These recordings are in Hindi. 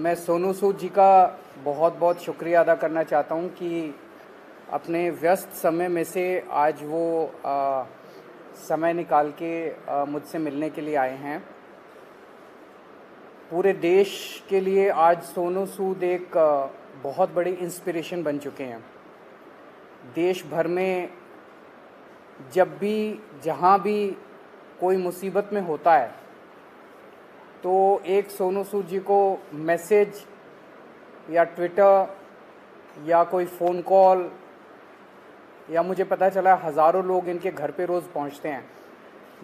मैं सोनू सूद जी का बहुत बहुत शुक्रिया अदा करना चाहता हूँ कि अपने व्यस्त समय में से आज वो समय निकाल के मुझसे मिलने के लिए आए हैं। पूरे देश के लिए आज सोनू सूद एक बहुत बड़ी इंस्पिरेशन बन चुके हैं। देश भर में जब भी जहाँ भी कोई मुसीबत में होता है तो एक सोनू सूद जी को मैसेज या ट्विटर या कोई फ़ोन कॉल या मुझे पता चला हज़ारों लोग इनके घर पे रोज़ पहुंचते हैं,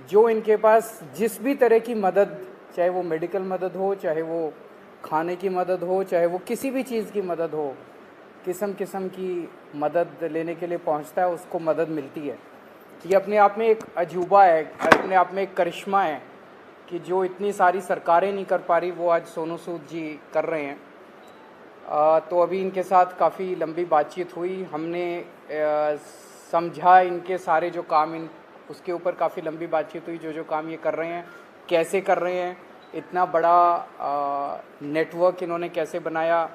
जो इनके पास जिस भी तरह की मदद, चाहे वो मेडिकल मदद हो, चाहे वो खाने की मदद हो, चाहे वो किसी भी चीज़ की मदद हो, किस्म किस्म की मदद लेने के लिए पहुंचता है, उसको मदद मिलती है। ये अपने आप में एक अजूबा है, अपने आप में एक करिश्मा है कि जो इतनी सारी सरकारें नहीं कर पा रही वो आज सोनू सूद जी कर रहे हैं। तो अभी इनके साथ काफ़ी लंबी बातचीत हुई, हमने समझा इनके सारे जो काम उसके ऊपर काफ़ी लंबी बातचीत हुई, जो काम ये कर रहे हैं कैसे कर रहे हैं, इतना बड़ा नेटवर्क इन्होंने कैसे बनाया,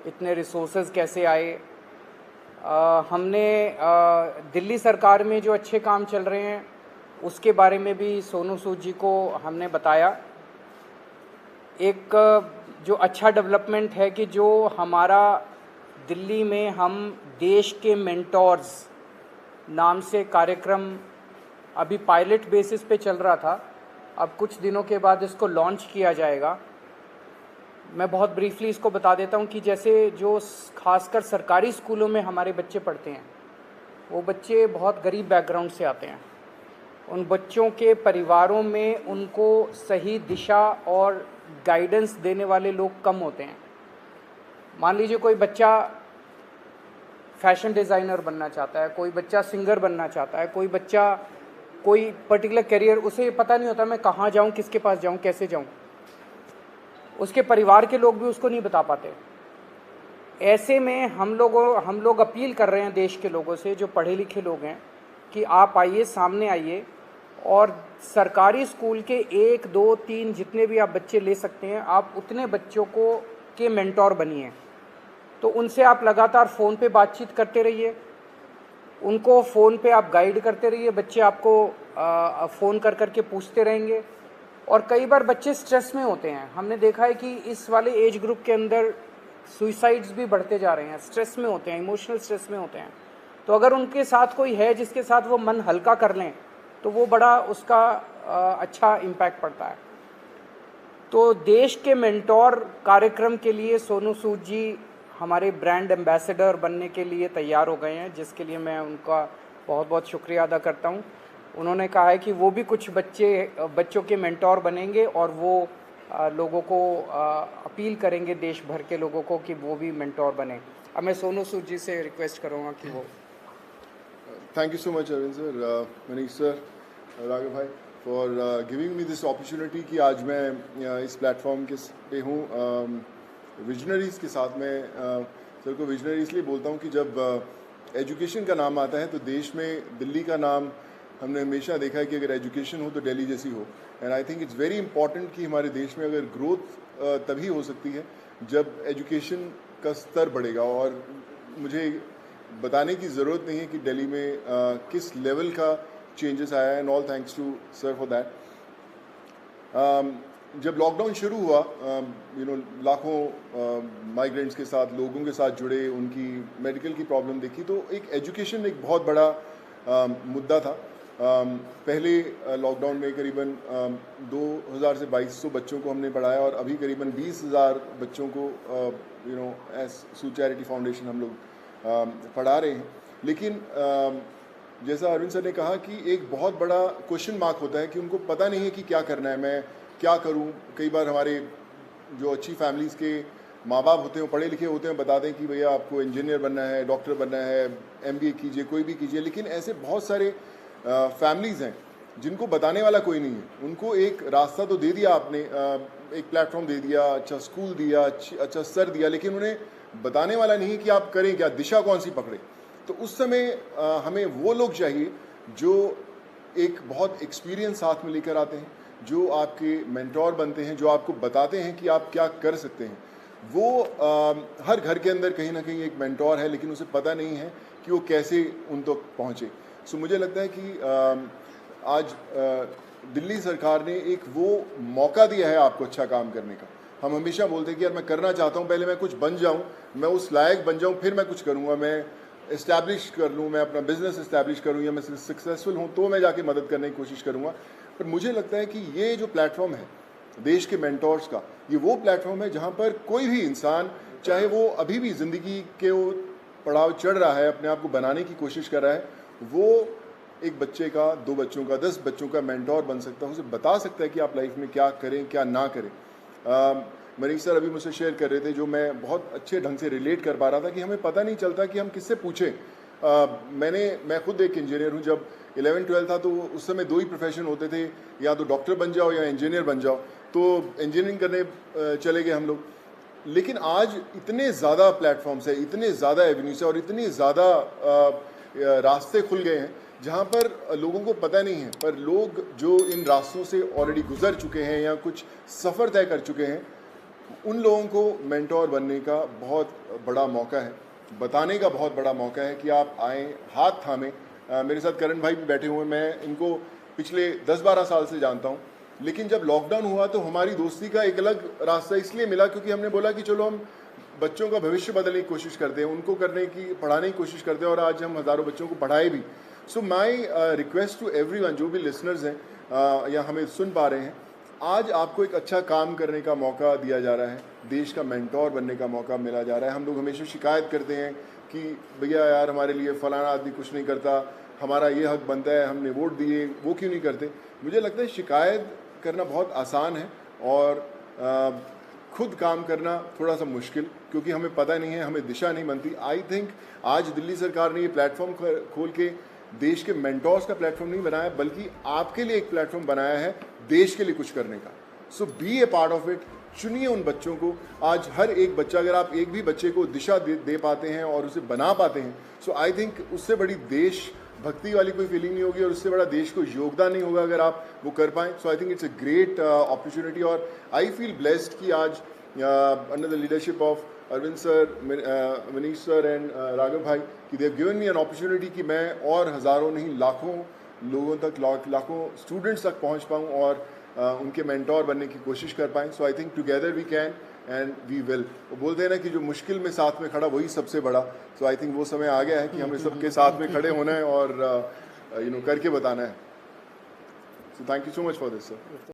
इतने रिसोर्सेज कैसे आए। हमने दिल्ली सरकार में जो अच्छे काम चल रहे हैं उसके बारे में भी सोनू सूद जी को हमने बताया। एक जो अच्छा डेवलपमेंट है कि जो हमारा दिल्ली में हम देश के मेंटोर्स नाम से कार्यक्रम अभी पायलट बेसिस पे चल रहा था, अब कुछ दिनों के बाद इसको लॉन्च किया जाएगा। मैं बहुत ब्रीफली इसको बता देता हूँ कि जैसे जो खासकर सरकारी स्कूलों में हमारे बच्चे पढ़ते हैं, वो बच्चे बहुत गरीब बैकग्राउंड से आते हैं। उन बच्चों के परिवारों में उनको सही दिशा और गाइडेंस देने वाले लोग कम होते हैं। मान लीजिए कोई बच्चा फैशन डिज़ाइनर बनना चाहता है, कोई बच्चा सिंगर बनना चाहता है, कोई बच्चा कोई पर्टिकुलर करियर, उसे पता नहीं होता मैं कहाँ जाऊँ, किसके पास जाऊँ, कैसे जाऊँ। उसके परिवार के लोग भी उसको नहीं बता पाते। ऐसे में हम लोग अपील कर रहे हैं देश के लोगों से, जो पढ़े लिखे लोग हैं, कि आप आइए, सामने आइए और सरकारी स्कूल के 1, 2, 3 जितने भी आप बच्चे ले सकते हैं, आप उतने बच्चों को के मेंटोर बनिए। तो उनसे आप लगातार फ़ोन पे बातचीत करते रहिए, उनको फ़ोन पे आप गाइड करते रहिए, बच्चे आपको फ़ोन कर कर के पूछते रहेंगे। और कई बार बच्चे स्ट्रेस में होते हैं, हमने देखा है कि इस वाले एज ग्रुप के अंदर सुइसाइड्स भी बढ़ते जा रहे हैं, स्ट्रेस में होते हैं, इमोशनल स्ट्रेस में होते हैं। तो अगर उनके साथ कोई है जिसके साथ वो मन हल्का कर लें तो वो बड़ा उसका अच्छा इम्पैक्ट पड़ता है। तो देश के मेंटोर कार्यक्रम के लिए सोनू सूद जी हमारे ब्रांड एम्बेसडर बनने के लिए तैयार हो गए हैं, जिसके लिए मैं उनका बहुत बहुत शुक्रिया अदा करता हूं। उन्होंने कहा है कि वो भी कुछ बच्चों के मेंटोर बनेंगे और वो लोगों को अपील करेंगे, देश भर के लोगों को, कि वो भी मेंटोर बने। अब मैं सोनू सूद जी से रिक्वेस्ट करूँगा कि वो। Thank you so much, Arvind sir, Manish sir, Raghav bhai, for giving me this opportunity कि आज मैं इस प्लेटफॉर्म के पे हूँ विजनरीज़ के साथ। मैं सर को विजनरी इसलिए बोलता हूँ कि जब एजुकेशन का नाम आता है तो देश में दिल्ली का नाम हमने हमेशा देखा है कि अगर एजुकेशन हो तो दिल्ली जैसी हो। And I think it's very important कि हमारे देश में अगर ग्रोथ तभी हो सकती है जब एजुकेशन का स्तर बढ़ेगा। और मुझे बताने की ज़रूरत नहीं है कि दिल्ली में किस लेवल का चेंजेस आया है, and all thanks to sir for that. जब लॉकडाउन शुरू हुआ, लाखों माइग्रेंट्स के साथ, लोगों के साथ जुड़े, उनकी मेडिकल की प्रॉब्लम देखी, तो एक एजुकेशन एक बहुत बड़ा मुद्दा था। पहले लॉकडाउन में करीबन 2000 से 2200 बच्चों को हमने पढ़ाया और अभी करीबन 20,000 बच्चों को एज सूद चैरिटी फाउंडेशन हम लोग पढ़ा रहे हैं। लेकिन जैसा अरविंद सर ने कहा कि एक बहुत बड़ा क्वेश्चन मार्क होता है कि उनको पता नहीं है कि क्या करना है, मैं क्या करूं। कई बार हमारे जो अच्छी फैमिलीज़ के माँ बाप होते हैं, पढ़े लिखे होते हैं, बताते हैं कि भैया आपको इंजीनियर बनना है, डॉक्टर बनना है, MBA कीजिए, कोई भी कीजिए। लेकिन ऐसे बहुत सारे फैमिलीज़ हैं जिनको बताने वाला कोई नहीं है। उनको एक रास्ता तो दे दिया आपने, एक प्लेटफॉर्म दे दिया, अच्छा स्कूल दिया, अच्छा सर दिया, लेकिन उन्हें बताने वाला नहीं कि आप करें क्या, दिशा कौन सी पकड़े। तो उस समय हमें वो लोग चाहिए जो एक बहुत एक्सपीरियंस साथ में लेकर आते हैं, जो आपके मेंटोर बनते हैं, जो आपको बताते हैं कि आप क्या कर सकते हैं। वो हर घर के अंदर कहीं ना कहीं एक मेंटोर है, लेकिन उसे पता नहीं है कि वो कैसे उन तक पहुँचे। सो मुझे लगता है कि आज दिल्ली सरकार ने एक वो मौका दिया है आपको अच्छा काम करने का। हम हमेशा बोलते हैं कि यार मैं करना चाहता हूँ, पहले मैं कुछ बन जाऊँ, मैं उस लायक बन जाऊँ, फिर मैं कुछ करूँगा, मैं इस्टेब्लिश कर लूँ, मैं अपना बिजनेस इस्टेब्लिश करूँ, या मैं सक्सेसफुल हूँ तो मैं जाके मदद करने की कोशिश करूँगा। पर मुझे लगता है कि ये जो प्लेटफॉर्म है देश के मेंटोर्स का, ये वो प्लेटफॉर्म है जहाँ पर कोई भी इंसान, चाहे वो अभी भी ज़िंदगी के वो पड़ाव चढ़ रहा है, अपने आप को बनाने की कोशिश कर रहा है, वो एक बच्चे का, 2 बच्चों का, 10 बच्चों का मेंटोर बन सकता है। उसे बता सकता है कि आप लाइफ में क्या करें, क्या ना करें। मनीष सर अभी मुझसे शेयर कर रहे थे, जो मैं बहुत अच्छे ढंग से रिलेट कर पा रहा था, कि हमें पता नहीं चलता कि हम किससे पूछें। मैं खुद एक इंजीनियर हूँ। जब 11-12 था तो उस समय 2 ही प्रोफेशन होते थे, या तो डॉक्टर बन जाओ या इंजीनियर बन जाओ। तो इंजीनियरिंग करने चले गए हम लोग। लेकिन आज इतने ज़्यादा प्लेटफॉर्म्स है, इतने ज़्यादा एवेन्यूज है और इतने ज़्यादा रास्ते खुल गए हैं जहाँ पर लोगों को पता नहीं है, पर लोग जो इन रास्तों से ऑलरेडी गुजर चुके हैं या कुछ सफ़र तय कर चुके हैं, उन लोगों को मेंटोर बनने का बहुत बड़ा मौका है, बताने का बहुत बड़ा मौका है कि आप आएँ, हाथ थामें। मेरे साथ करण भाई भी बैठे हुए हैं, मैं इनको पिछले 10-12 साल से जानता हूँ। लेकिन जब लॉकडाउन हुआ तो हमारी दोस्ती का एक अलग रास्ता इसलिए मिला क्योंकि हमने बोला कि चलो हम बच्चों का भविष्य बदलने की कोशिश करते हैं, उनको पढ़ाने की कोशिश करते हैं, और आज हम हज़ारों बच्चों को पढ़ाए भी। सो माई रिक्वेस्ट टू एवरीवन, जो भी लिसनर्स हैं या हमें सुन पा रहे हैं, आज आपको एक अच्छा काम करने का मौका दिया जा रहा है, देश का मेंटोर बनने का मौका मिला जा रहा है। हम लोग हमेशा शिकायत करते हैं कि भैया यार हमारे लिए फ़लाना आदमी कुछ नहीं करता, हमारा ये हक बनता है, हमने वोट दिए, वो क्यों नहीं करते। मुझे लगता है शिकायत करना बहुत आसान है और खुद काम करना थोड़ा सा मुश्किल, क्योंकि हमें पता नहीं है, हमें दिशा नहीं बनती। आई थिंक आज दिल्ली सरकार ने ये प्लेटफॉर्म खोल के देश के मेंटोर्स का प्लेटफॉर्म नहीं बनाया, बल्कि आपके लिए एक प्लेटफॉर्म बनाया है देश के लिए कुछ करने का। So be a part of it. चुनिए उन बच्चों को। आज हर एक बच्चा, अगर आप एक भी बच्चे को दिशा दे पाते हैं और उसे बना पाते हैं, सो आई थिंक उससे बड़ी देश भक्ति वाली कोई फीलिंग नहीं होगी और उससे बड़ा देश को योगदान नहीं होगा अगर आप वो कर पाएँ। So I think it's a great opportunity और आई फील ब्लेस्ड कि आज under the leadership of Arvind sir, Manish sir and Raghav भाई, कि they have given me an opportunity कि मैं और हज़ारों नहीं लाखों लोगों तक, लाखों स्टूडेंट्स तक पहुंच पाऊं और उनके मेंटोर बनने की कोशिश कर पाएँ। So I think together we can and we will. वो बोलते हैं ना कि जो मुश्किल में साथ में खड़ा वही सबसे बड़ा। सो आई थिंक वो समय आ गया है कि हमें सबके साथ में खड़े होना है और करके बताना है। So thank you so much for this sir.